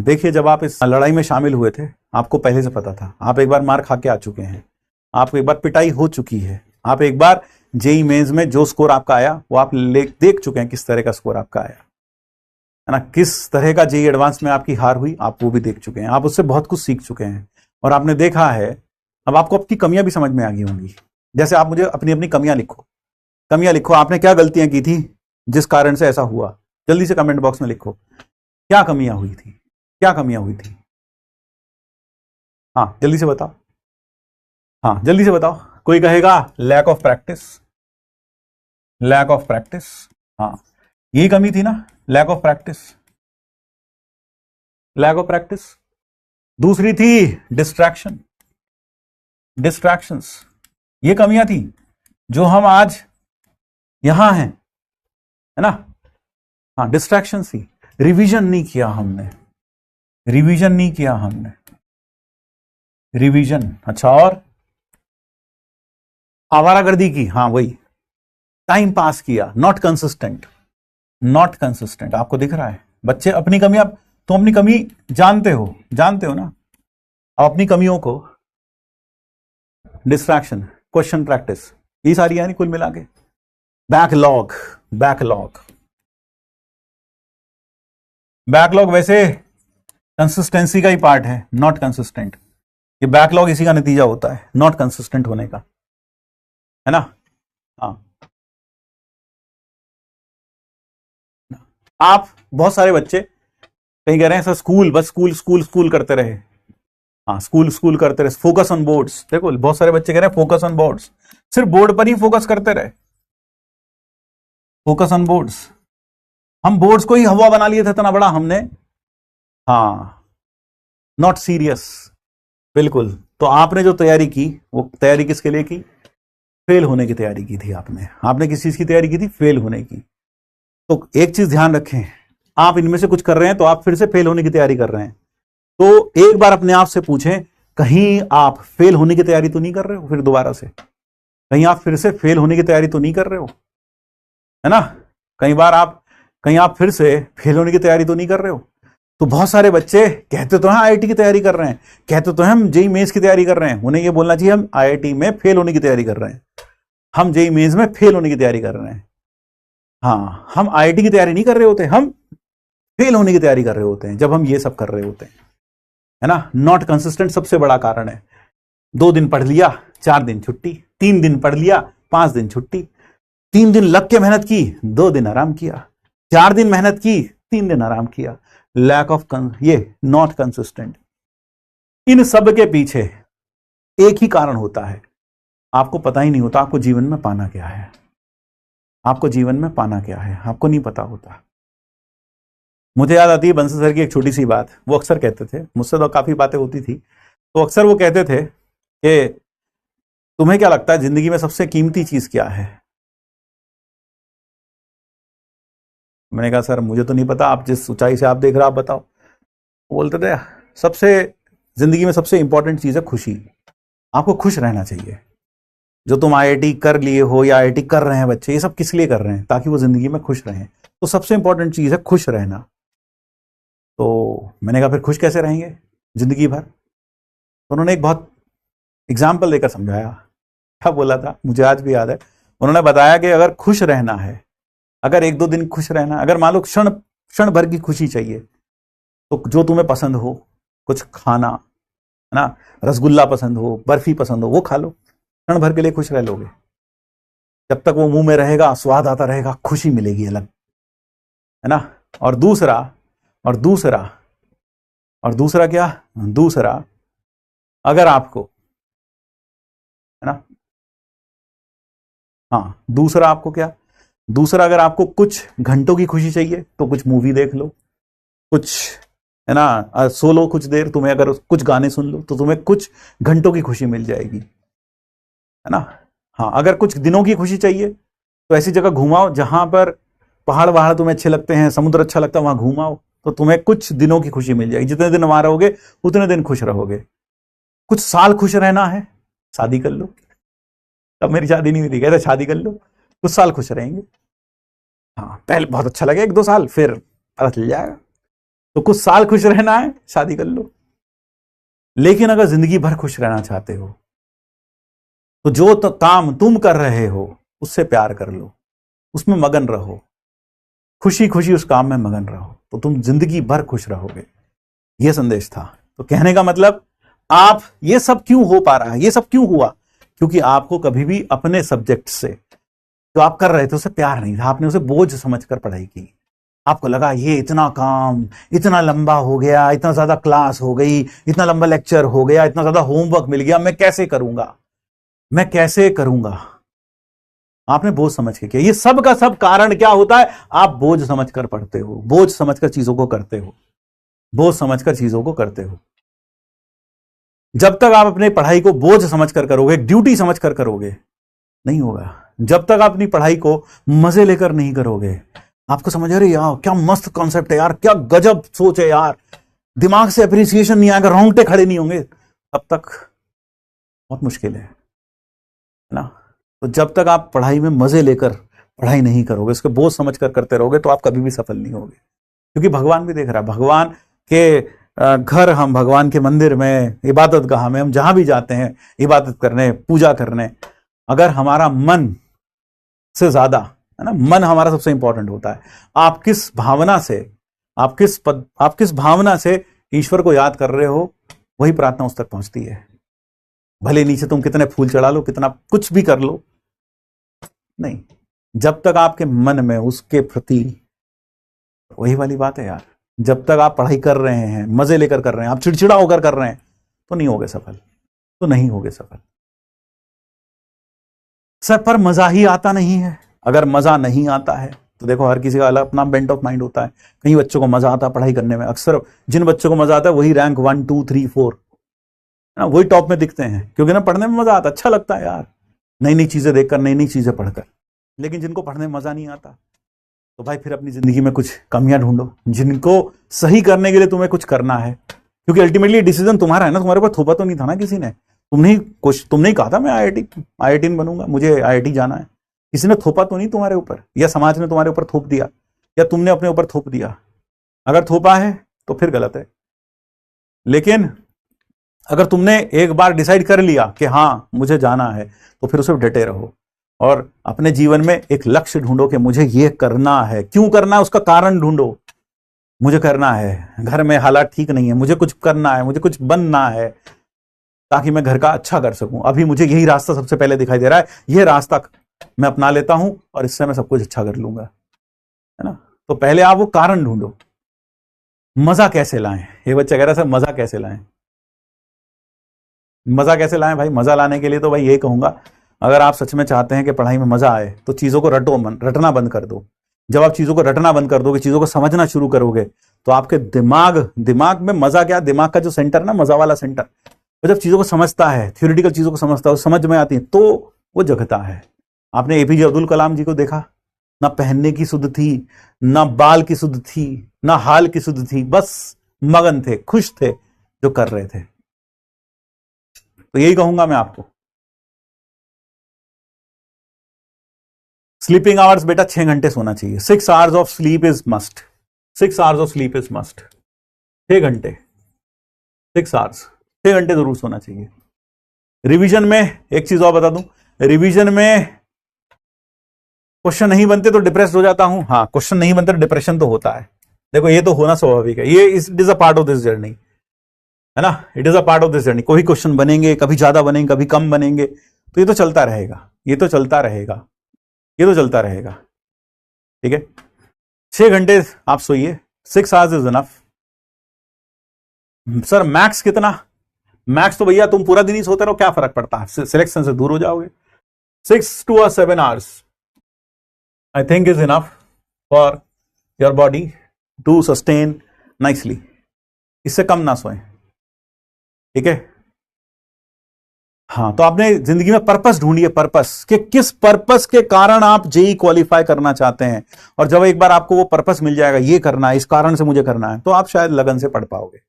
देखिए, जब आप इस लड़ाई में शामिल हुए थे, आपको पहले से पता था, आप एक बार मार खा के आ चुके हैं, आपको एक बार पिटाई हो चुकी है, आप एक बार जेई मेंस में जो स्कोर आपका आया वो आप देख चुके हैं, किस तरह का स्कोर आपका आया है ना, किस तरह का जेई एडवांस में आपकी हार हुई, आप वो भी देख चुके हैं, आप उससे बहुत कुछ सीख चुके हैं और आपने देखा है। अब आपको अपनी कमियां भी समझ में आ गई होंगी। जैसे आप मुझे अपनी अपनी कमियां लिखो, आपने क्या गलतियां की थी जिस कारण से ऐसा हुआ, जल्दी से कमेंट बॉक्स में लिखो, क्या कमियां हुई थी, क्या कमियां हुई थी। हाँ जल्दी से बताओ, हाँ जल्दी से बताओ। कोई कहेगा lack of practice, lack of practice, हाँ यही कमी थी ना, lack of practice, lack of practice. दूसरी थी डिस्ट्रैक्शन, डिस्ट्रैक्शंस, ये कमियां थी जो हम आज यहां हैं, है ना। हाँ डिस्ट्रैक्शन थी, रिवीजन नहीं किया हमने, रिवीजन नहीं किया हमने, रिवीजन। अच्छा, और आवारागर्दी की, हाँ वही, टाइम पास किया, नॉट कंसिस्टेंट, नॉट कंसिस्टेंट। आपको दिख रहा है बच्चे अपनी कमी, आप तुम अपनी कमी जानते हो ना, अब अपनी कमियों को, डिस्ट्रैक्शन, क्वेश्चन प्रैक्टिस, ये सारी यानी कुल मिला के बैकलॉग, बैकलॉग, बैकलॉग वैसे कंसिस्टेंसी का ही पार्ट है, नॉट कंसिस्टेंट। ये बैकलॉग इसी का नतीजा होता है, नॉट कंसिस्टेंट होने का, है ना। हाँ आप बहुत सारे बच्चे कहीं कह रहे हैं सर स्कूल, बस स्कूल स्कूल स्कूल करते रहे, हाँ स्कूल स्कूल करते रहे, फोकस ऑन बोर्ड्स। देखो बहुत सारे बच्चे कह रहे हैं फोकस ऑन बोर्ड्स, सिर्फ बोर्ड पर ही फोकस करते रहे, फोकस ऑन बोर्ड्स। हम बोर्ड्स को ही हवा बना लिए थे इतना बड़ा हमने, हाँ नॉट सीरियस, बिल्कुल। तो आपने जो तैयारी की वो तैयारी किसके लिए की, फेल होने की तैयारी की थी आपने, आपने किस चीज की तैयारी की थी, फेल होने की। तो एक चीज ध्यान रखें, आप इनमें से कुछ कर रहे हैं तो आप फिर से फेल होने की तैयारी कर रहे हैं, तो एक बार अपने आप से पूछें कहीं आप फेल होने की तैयारी तो नहीं कर रहे हो, फिर दोबारा से कहीं आप फिर से फेल होने की तैयारी तो नहीं कर रहे हो, है ना। कहीं आप फिर से फेल होने की तैयारी तो नहीं कर रहे हो। तो बहुत सारे बच्चे कहते तो हैं आईआईटी की तैयारी कर रहे हैं, कहते तो हैं हम जेई मेंस की तैयारी कर रहे हैं, उन्हें ये बोलना चाहिए हम आईआईटी में फेल होने की तैयारी कर रहे हैं, हम जेई मेंस में फेल होने की तैयारी कर रहे हैं। हाँ हम आईआईटी की तैयारी नहीं कर रहे होते, हम फेल होने की तैयारी कर रहे होते हैं जब हम ये सब कर रहे होते हैं, है ना। नॉट कंसिस्टेंट सबसे बड़ा कारण है। 2 दिन पढ़ लिया 4 दिन छुट्टी, 3 दिन पढ़ लिया 5 दिन छुट्टी, 3 दिन लग के मेहनत की 2 दिन आराम किया, 4 दिन मेहनत की 3 दिन आराम किया, लैक ऑफ ये नॉट कंसिस्टेंट। इन सब के पीछे एक ही कारण होता है, आपको पता ही नहीं होता आपको जीवन में पाना क्या है, आपको जीवन में पाना क्या है आपको नहीं पता होता। मुझे याद आती है बंसल सर की एक छोटी सी बात, वो अक्सर कहते थे, मुझसे तो काफी बातें होती थी, तो अक्सर वो कहते थे कि तुम्हें क्या लगता है जिंदगी में सबसे कीमती चीज क्या है। मैंने कहा सर मुझे तो नहीं पता, आप जिस ऊंचाई से आप देख रहे हो आप बताओ। वो बोलते थे सबसे जिंदगी में सबसे इंपॉर्टेंट चीज है खुशी, आपको खुश रहना चाहिए। जो तुम आईआईटी कर लिए हो या आईआईटी कर रहे हैं बच्चे, ये सब किस लिए कर रहे हैं, ताकि वो जिंदगी में खुश रहें। तो सबसे इंपॉर्टेंट चीज है खुश रहना। तो मैंने कहा फिर खुश कैसे रहेंगे जिंदगी भर, तो उन्होंने एक बहुत एग्जाम्पल देकर समझाया। क्या बोला था मुझे आज भी याद है, उन्होंने बताया कि अगर खुश रहना है, अगर 1-2 दिन खुश रहना, अगर मान लो क्षण भर की खुशी चाहिए, तो जो तुम्हें पसंद हो कुछ खाना, है ना, रसगुल्ला पसंद हो, बर्फी पसंद हो, वो खा लो, क्षण भर के लिए खुश रह लोगे। जब तक वो मुंह में रहेगा स्वाद आता रहेगा, खुशी मिलेगी अलग, है ना। और दूसरा क्या, दूसरा अगर आपको, है ना, हाँ दूसरा आपको क्या, दूसरा अगर आपको कुछ घंटों की खुशी चाहिए तो कुछ मूवी देख लो, कुछ, है ना, सो लो कुछ देर, तुम्हें अगर कुछ गाने सुन लो तो तुम्हें कुछ घंटों की खुशी मिल जाएगी, है ना। हाँ अगर कुछ दिनों की खुशी चाहिए तो ऐसी जगह घुमाओ जहां पर पहाड़ वहाड़ तुम्हें अच्छे लगते हैं, समुद्र अच्छा लगता है, वहां घुमाओ, तो तुम्हें कुछ दिनों की खुशी मिल जाएगी। जितने दिन वहां रहोगे उतने दिन खुश रहोगे। कुछ साल खुश रहना है, शादी कर लो। तब मेरी शादी नहीं हुई थी, कहते शादी कर लो, कुछ साल खुश रहेंगे। हाँ पहले बहुत अच्छा लगे 1-2 साल, फिर पता चल जाएगा। तो कुछ साल खुश रहना है, शादी कर लो। लेकिन अगर जिंदगी भर खुश रहना चाहते हो तो जो तो काम तुम कर रहे हो उससे प्यार कर लो, उसमें मगन रहो, खुशी खुशी उस काम में मगन रहो, तो तुम जिंदगी भर खुश रहोगे। यह संदेश था। तो कहने का मतलब, आप ये सब क्यों हो पा रहा है, ये सब क्यों हुआ? क्योंकि आपको कभी भी अपने सब्जेक्ट से जो आप कर रहे थे उसे प्यार नहीं था, आपने उसे बोझ समझकर पढ़ाई की। आपको लगा ये इतना काम, इतना लंबा हो गया, इतना ज्यादा क्लास हो गई, इतना लंबा लेक्चर हो गया, इतना ज्यादा होमवर्क मिल गया, मैं कैसे करूंगा, मैं कैसे करूंगा। आपने बोझ समझ के किया। ये सब का सब कारण क्या होता है? आप बोझ समझकर पढ़ते हो, बोझ समझकर चीजों को करते हो, बोझ समझकर चीजों को करते हो। जब तक आप अपनी पढ़ाई को बोझ समझकर करोगे, ड्यूटी समझकर करोगे, नहीं होगा। जब तक आप अपनी पढ़ाई को मजे लेकर नहीं करोगे, आपको समझ आ रही यार क्या मस्त कॉन्सेप्ट है यार, क्या गजब सोच है यार, दिमाग से अप्रिसिएशन नहीं आएगा, रोंगटे खड़े नहीं होंगे, तब तक बहुत मुश्किल है ना। तो जब तक आप पढ़ाई में मजे लेकर पढ़ाई नहीं करोगे, उसको बोझ समझकर करते रहोगे, तो आप कभी भी सफल नहीं होगे। क्योंकि भगवान भी देख रहा है, भगवान के घर, हम भगवान के मंदिर में, इबादत गाह में, हम जहां भी जाते हैं इबादत करने, पूजा करने, अगर हमारा मन से ज्यादा है ना, मन हमारा सबसे इंपॉर्टेंट होता है। आप किस भावना से, आप किस भावना से ईश्वर को याद कर रहे हो, वही प्रार्थना उस तक पहुंचती है। भले नीचे तुम कितने फूल चढ़ा लो, कितना कुछ भी कर लो, नहीं, जब तक आपके मन में उसके प्रति, वही वाली बात है यार, जब तक आप पढ़ाई कर रहे हैं, मजे लेकर कर रहे हैं, आप चिड़चिड़ा होकर कर रहे हैं, तो नहीं होगे सफल, तो नहीं होगे सफल। सर पर मजा ही आता नहीं है। अगर मजा नहीं आता है तो देखो, हर किसी का अलग अपना बेंट ऑफ माइंड होता है। कई बच्चों को मजा आता है पढ़ाई करने में, अक्सर जिन बच्चों को मजा आता है वही रैंक 1 2 3 4 ना, वही टॉप में दिखते हैं, क्योंकि ना पढ़ने में मजा आता, अच्छा लगता है यार, नई नई चीजें देखकर, नई नई चीजें पढ़कर। लेकिन जिनको पढ़ने में मजा नहीं आता, तो भाई फिर अपनी जिंदगी में कुछ कमियां ढूंढो, जिनको सही करने के लिए तुम्हें कुछ करना है। क्योंकि अल्टीमेटली डिसीजन तुम्हारा है ना, तुम्हारे ऊपर थोपा तो नहीं था ना किसी ने। तुमने ही कहा था मैं IIT बनूंगा, मुझे IIT जाना है। किसी ने थोपा तो नहीं तुम्हारे ऊपर, या समाज ने तुम्हारे ऊपर थोप दिया, या तुमने अपने ऊपर थोप दिया। अगर थोपा है तो फिर गलत है। लेकिन अगर तुमने एक बार डिसाइड कर लिया कि हाँ मुझे जाना है, तो फिर उसे डटे रहो और अपने जीवन में एक लक्ष्य ढूंढो कि मुझे ये करना है। क्यों करना है उसका कारण ढूंढो। मुझे करना है, घर में हालात ठीक नहीं है, मुझे कुछ करना है, मुझे कुछ बनना है, ताकि मैं घर का अच्छा कर सकूं। अभी मुझे यही रास्ता सबसे पहले दिखाई दे रहा है, यह रास्ता मैं अपना लेता हूं और इससे मैं सब कुछ अच्छा कर लूंगा, है ना। तो पहले आप वो कारण ढूंढो। मजा कैसे लाएं? ये बच्चा कह रहा है मजा कैसे लाएं, मजा कैसे लाएं भाई? मजा लाने के लिए तो भाई यही कहूंगा, अगर आप सच में चाहते हैं कि पढ़ाई में मजा आए, तो चीजों को रटना बंद कर दो। जब आप चीजों को रटना बंद कर दोगे, चीजों को समझना शुरू करोगे, तो आपके दिमाग में मजा क्या, दिमाग का जो सेंटर ना, मजा वाला सेंटर, तो जब चीजों को समझता है, थ्योरेटिकल चीजों को समझता है, समझ में आती है, तो वो जगता है। आपने APJ अब्दुल कलाम जी को देखा, ना पहनने की सुध थी, ना बाल की सुध थी, ना हाल की सुध थी, बस मगन थे, खुश थे जो कर रहे थे। तो यही कहूंगा मैं आपको, स्लीपिंग आवर्स बेटा 6 घंटे सोना चाहिए। 6 hours of sleep is must, 6 hours of sleep is must. 6 घंटे, 6 आवर्स, 6 घंटे जरूर सोना चाहिए। रिवीजन में एक चीज और बता दूं, रिवीजन में क्वेश्चन नहीं बनते तो डिप्रेस हो जाता हूं। हाँ, क्वेश्चन नहीं बनते तो डिप्रेशन तो होता है, देखो ये तो होना स्वाभाविक है, ये it is a part of this journey, है ना, it is a part of this journey. कोई क्वेश्चन बनेंगे, कभी ज्यादा बनेंगे, कभी कम बनेंगे, तो ये तो चलता रहेगा, ये तो चलता रहेगा, ये तो चलता रहेगा, ठीक है। 6 घंटे आप सोइए, 6 hours is enough. Sir max कितना? मैक्स तो भैया तुम पूरा दिन ही सोते रहो, क्या फर्क पड़ता है, सिलेक्शन से दूर हो जाओगे। 6 to 7 hours I think is enough for your body to sustain nicely. इससे कम ना सोएं, ठीक है। हाँ, तो आपने जिंदगी में पर्पस ढूंढिए, पर्पस कि किस पर्पस के कारण आप JEE क्वालिफाई करना चाहते हैं, और जब एक बार आपको वो पर्पस मिल जाएगा, ये करना है, इस कारण से मुझे करना है, तो आप शायद लगन से पढ़ पाओगे।